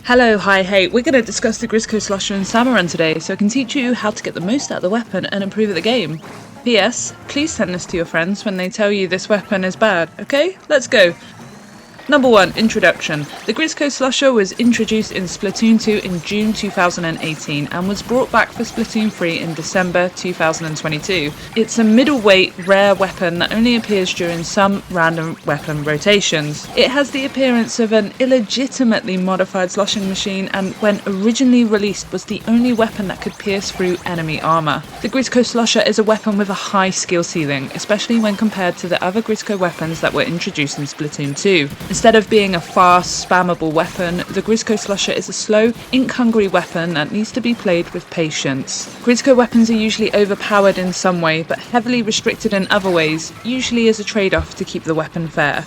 Hello, hi, hey, we're going to discuss the Grizzco Slosher and SalmonRun today, so I can teach you how to get the most out of the weapon and improve at the game. P.S. Please send this to your friends when they tell you this weapon is bad, okay? Let's go! Number 1. Introduction. The Grizzco Slosher was introduced in Splatoon 2 in June 2018 and was brought back for Splatoon 3 in December 2022. It's a middleweight, rare weapon that only appears during some random weapon rotations. It has the appearance of an illegitimately modified sloshing machine and when originally released was the only weapon that could pierce through enemy armour. The Grizzco Slosher is a weapon with a high skill ceiling, especially when compared to the other Grizzco weapons that were introduced in Splatoon 2. Instead of being a fast, spammable weapon, the Grizzco Slosher is a slow, ink-hungry weapon that needs to be played with patience. Grizzco weapons are usually overpowered in some way, but heavily restricted in other ways, usually as a trade-off to keep the weapon fair.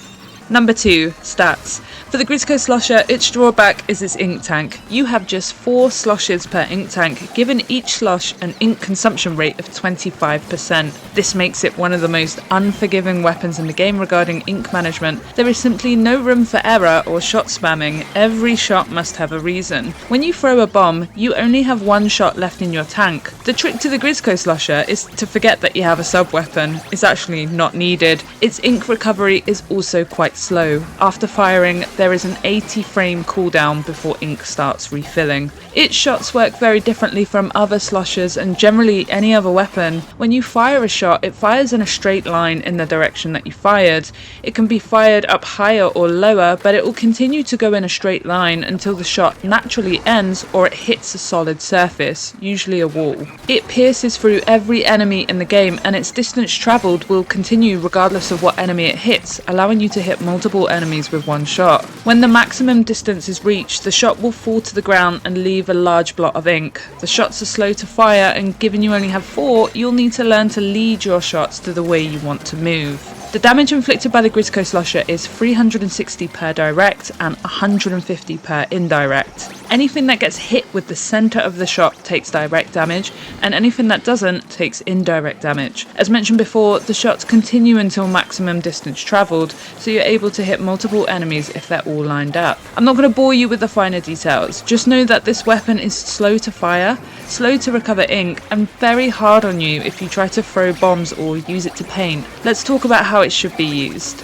Number 2. Stats. For the Grizzco Slosher, its drawback is its ink tank. You have just 4 sloshes per ink tank, giving each slosh an ink consumption rate of 25%. This makes it one of the most unforgiving weapons in the game regarding ink management. There is simply no room for error or shot spamming. Every shot must have a reason. When you throw a bomb, you only have 1 shot left in your tank. The trick to the Grizzco Slosher is to forget that you have a sub-weapon. It's actually not needed. Its ink recovery is also quite slow. After firing, there is an 80 frame cooldown before ink starts refilling. Its shots work very differently from other sloshers and generally any other weapon. When you fire a shot, it fires in a straight line in the direction that you fired. It can be fired up higher or lower, but it will continue to go in a straight line until the shot naturally ends or it hits a solid surface, usually a wall. It pierces through every enemy in the game and its distance travelled will continue regardless of what enemy it hits, allowing you to hit multiple enemies with 1 shot. When the maximum distance is reached, the shot will fall to the ground and leave a large blot of ink. The shots are slow to fire and given you only have 4, you'll need to learn to lead your shots to the way you want to move. The damage inflicted by the Grizzco Slosher is 360 per direct and 150 per indirect. Anything that gets hit with the centre of the shot takes direct damage, and anything that doesn't takes indirect damage. As mentioned before, the shots continue until maximum distance travelled, so you're able to hit multiple enemies if they're all lined up. I'm not going to bore you with the finer details, just know that this weapon is slow to fire, slow to recover ink, and very hard on you if you try to throw bombs or use it to paint. Let's talk about how it should be used.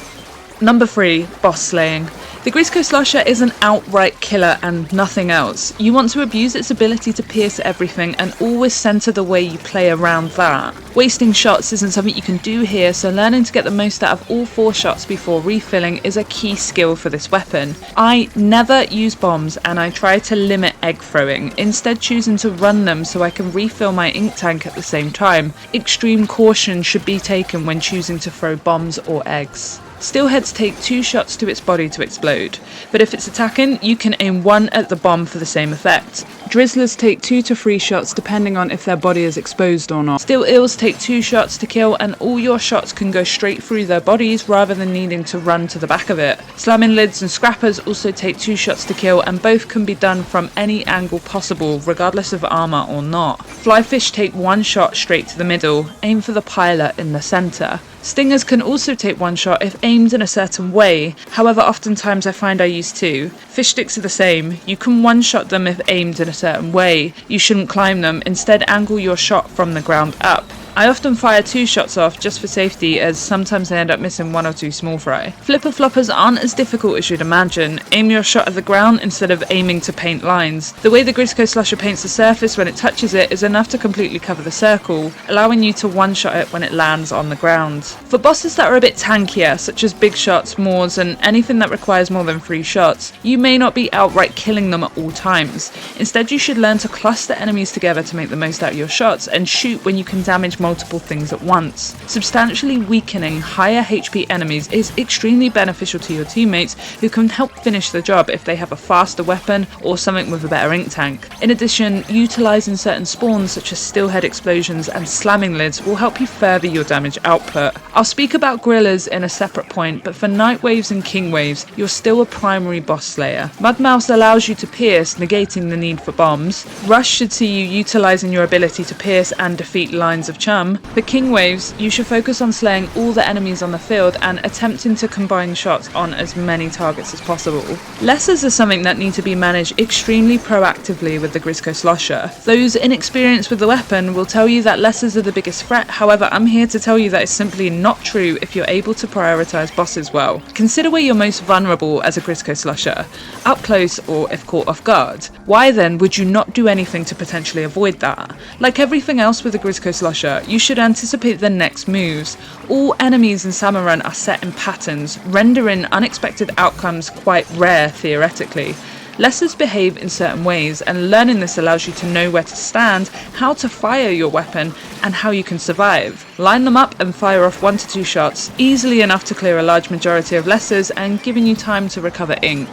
Number 3. Boss slaying. The Grizzco Slosher is an outright killer and nothing else. You want to abuse its ability to pierce everything and always centre the way you play around that. Wasting shots isn't something you can do here, so learning to get the most out of all 4 shots before refilling is a key skill for this weapon. I never use bombs and I try to limit egg throwing, instead choosing to run them so I can refill my ink tank at the same time. Extreme caution should be taken when choosing to throw bombs or eggs. Steelheads take 2 shots to its body to explode, but if it's attacking, you can aim 1 at the bomb for the same effect. Drizzlers take 2 to 3 shots depending on if their body is exposed or not. Steel eels take 2 shots to kill and all your shots can go straight through their bodies rather than needing to run to the back of it. Slamming lids and scrappers also take 2 shots to kill and both can be done from any angle possible regardless of armour or not. Flyfish take 1 shot straight to the middle, aim for the pilot in the centre. Stingers can also take 1 shot if aimed in a certain way, however oftentimes I find I use 2. Fish sticks are the same, you can 1-shot them if aimed in a certain way. You shouldn't climb them, instead angle your shot from the ground up. I often fire 2 shots off just for safety as sometimes I end up missing 1 or 2 small fry. Flipper floppers aren't as difficult as you'd imagine. Aim your shot at the ground instead of aiming to paint lines. The way the Grizzco Slosher paints the surface when it touches it is enough to completely cover the circle, allowing you to 1-shot it when it lands on the ground. For bosses that are a bit tankier, such as big shots, maws and anything that requires more than 3 shots, you may not be outright killing them at all times. Instead you should learn to cluster enemies together to make the most out of your shots and shoot when you can damage multiple things at once. Substantially weakening higher HP enemies is extremely beneficial to your teammates who can help finish the job if they have a faster weapon or something with a better ink tank. In addition, utilising certain spawns such as steelhead explosions and slamming lids will help you further your damage output. I'll speak about gorillas in a separate point, but for night waves and king waves, you're still a primary boss slayer. Mudmouse allows you to pierce, negating the need for bombs. Rush should see you utilising your ability to pierce and defeat lines of charge some. For king waves, you should focus on slaying all the enemies on the field and attempting to combine shots on as many targets as possible. Lessers are something that need to be managed extremely proactively with the Grizzco Slosher. Those inexperienced with the weapon will tell you that lessers are the biggest threat, however I'm here to tell you that is simply not true if you're able to prioritise bosses well. Consider where you're most vulnerable as a Grizzco Slosher, up close or if caught off guard. Why then would you not do anything to potentially avoid that? Like everything else with the Grizzco Slosher, you should anticipate the next moves. All enemies in SalmonRun are set in patterns, rendering unexpected outcomes quite rare theoretically. Lessers behave in certain ways, and learning this allows you to know where to stand, how to fire your weapon, and how you can survive. Line them up and fire off 1 to 2 shots, easily enough to clear a large majority of lessers and giving you time to recover ink.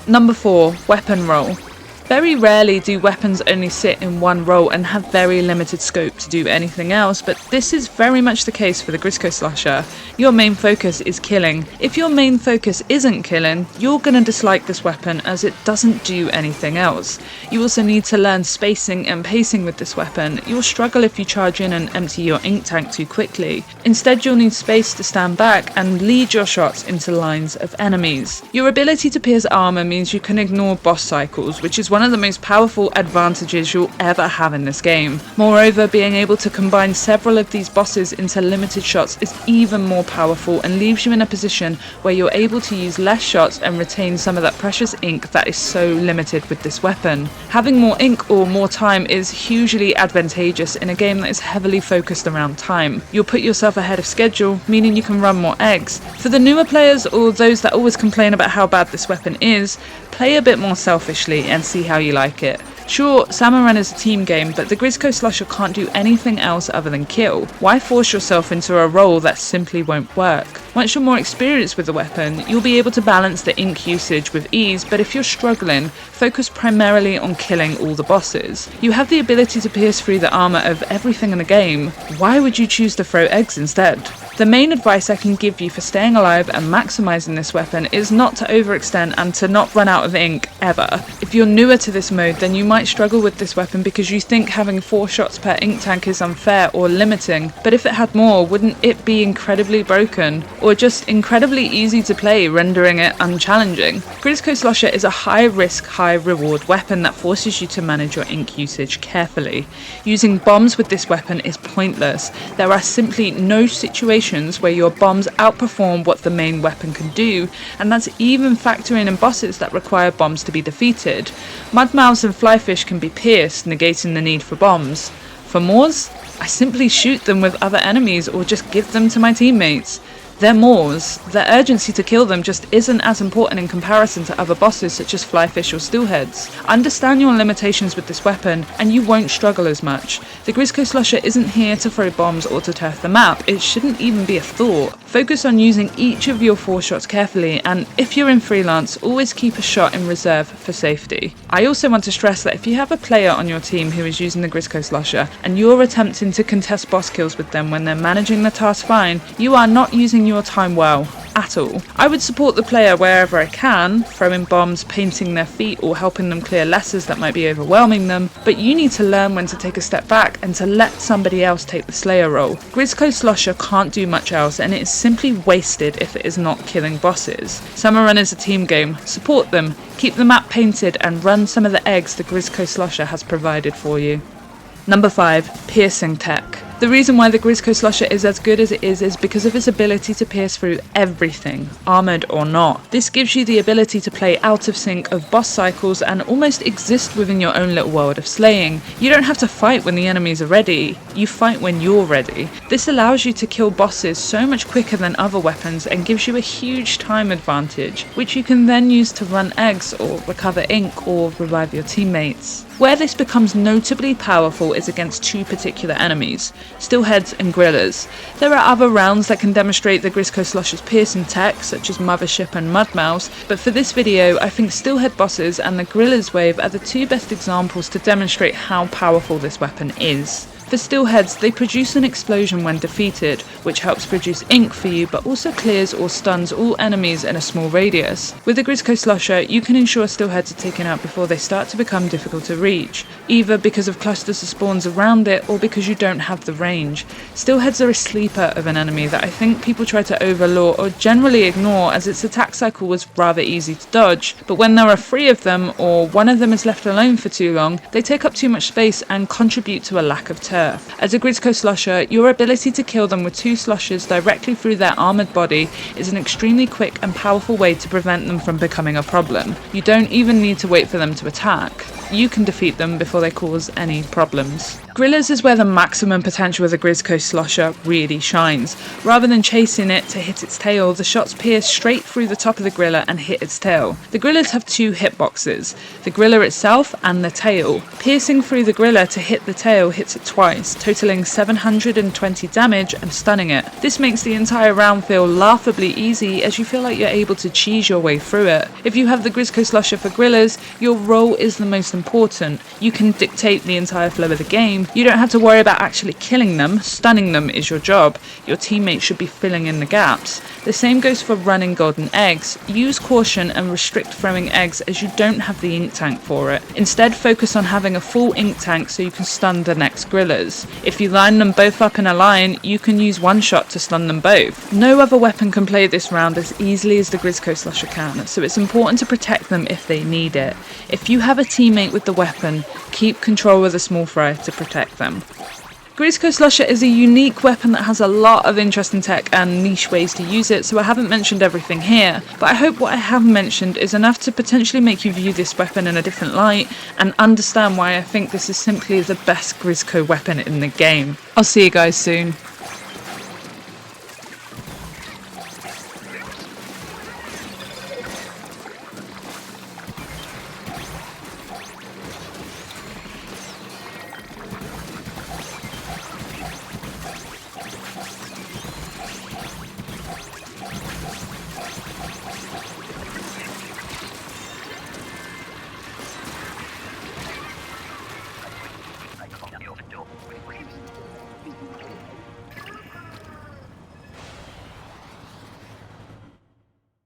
Number 4. Weapon roll. Very rarely do weapons only sit in one role and have very limited scope to do anything else, but this is very much the case for the Grizzco Slosher. Your main focus is killing. If your main focus isn't killing, you're going to dislike this weapon as it doesn't do anything else. You also need to learn spacing and pacing with this weapon. You'll struggle if you charge in and empty your ink tank too quickly. Instead, you'll need space to stand back and lead your shots into lines of enemies. Your ability to pierce armor means you can ignore boss cycles, which is one of the most powerful advantages you'll ever have in this game. Moreover, being able to combine several of these bosses into limited shots is even more powerful and leaves you in a position where you're able to use less shots and retain some of that precious ink that is so limited with this weapon. Having more ink or more time is hugely advantageous in a game that is heavily focused around time. You'll put yourself ahead of schedule, meaning you can run more eggs. For the newer players or those that always complain about how bad this weapon is, play a bit more selfishly and see how you like it. Sure, SalmonRun is a team game, but the Grizzco Slosher can't do anything else other than kill. Why force yourself into a role that simply won't work? Once you're more experienced with the weapon, you'll be able to balance the ink usage with ease, but if you're struggling, focus primarily on killing all the bosses. You have the ability to pierce through the armor of everything in the game. Why would you choose to throw eggs instead? The main advice I can give you for staying alive and maximizing this weapon is not to overextend and to not run out of ink ever. If you're newer to this mode, then you might struggle with this weapon because you think having 4 shots per ink tank is unfair or limiting, but if it had more, wouldn't it be incredibly broken? Or just incredibly easy to play, rendering it unchallenging? Grizzco Slosher is a high risk, high reward weapon that forces you to manage your ink usage carefully. Using bombs with this weapon is pointless. There are simply no situations where your bombs outperform what the main weapon can do, and that's even factoring in bosses that require bombs to be defeated. Mudmouths and flyfish can be pierced, negating the need for bombs. For Moors, I simply shoot them with other enemies or just give them to my teammates. They're Moors. The urgency to kill them just isn't as important in comparison to other bosses such as flyfish or steelheads. Understand your limitations with this weapon and you won't struggle as much. The Grizzco Slosher isn't here to throw bombs or to turf the map. It shouldn't even be a thought. Focus on using each of your 4 shots carefully, and if you're in freelance, always keep a shot in reserve for safety. I also want to stress that if you have a player on your team who is using the Grizzco Slosher and you're attempting to contest boss kills with them when they're managing the task fine, you are not using your time well at all. I would support the player wherever I can, throwing bombs, painting their feet, or helping them clear lessers that might be overwhelming them, but you need to learn when to take a step back and to let somebody else take the slayer role. Grizzco Slosher can't do much else, and it is simply wasted if it is not killing bosses. SalmonRun is a team game. Support them, keep the map painted, and run some of the eggs the Grizzco Slosher has provided for you. Number 5. Piercing tech. The reason why the Grizzco Slosher is as good as it is because of its ability to pierce through everything, armoured or not. This gives you the ability to play out of sync of boss cycles and almost exist within your own little world of slaying. You don't have to fight when the enemies are ready, you fight when you're ready. This allows you to kill bosses so much quicker than other weapons and gives you a huge time advantage, which you can then use to run eggs or recover ink or revive your teammates. Where this becomes notably powerful is against 2 particular enemies, steelheads and grillers. There are other rounds that can demonstrate the Grizzco Slosher's piercing tech, such as Mothership and Mudmouths, but for this video I think steelhead bosses and the grillers wave are the 2 best examples to demonstrate how powerful this weapon is. For steelheads, they produce an explosion when defeated, which helps produce ink for you but also clears or stuns all enemies in a small radius. With the Grizzco Slosher, you can ensure steelheads are taken out before they start to become difficult to reach, either because of clusters of spawns around it or because you don't have the range. Steelheads are a sleeper of an enemy that I think people try to overlook or generally ignore, as its attack cycle was rather easy to dodge, but when there are 3 of them or one of them is left alone for too long, they take up too much space and contribute to a lack of turf. As a Grizzco Slosher, your ability to kill them with 2 sloshes directly through their armoured body is an extremely quick and powerful way to prevent them from becoming a problem. You don't even need to wait for them to attack. You can defeat them before they cause any problems. Grillers is where the maximum potential of the Grizzco Slosher really shines. Rather than chasing it to hit its tail, the shots pierce straight through the top of the griller and hit its tail. The grillers have 2 hitboxes, the griller itself and the tail. Piercing through the griller to hit the tail hits it twice, totaling 720 damage and stunning it. This makes the entire round feel laughably easy, as you feel like you're able to cheese your way through it. If you have the Grizzco Slosher for grillers, your role is the most important. You can dictate the entire flow of the game. You don't have to worry about actually killing them. Stunning them is your job. Your teammates should be filling in the gaps. The same goes for running golden eggs. Use caution and restrict throwing eggs, as you don't have the ink tank for it. Instead, focus on having a full ink tank so you can stun the next grillers. If you line them both up in a line, you can use one shot to stun them both. No other weapon can play this round as easily as the Grizzco Slosher can, so it's important to protect them if they need it. If you have a teammate with the weapon, keep control of the small fry to protect them. Grizzco Slosher is a unique weapon that has a lot of interesting tech and niche ways to use it, so I haven't mentioned everything here, but I hope what I have mentioned is enough to potentially make you view this weapon in a different light and understand why I think this is simply the best Grizzco weapon in the game. I'll see you guys soon.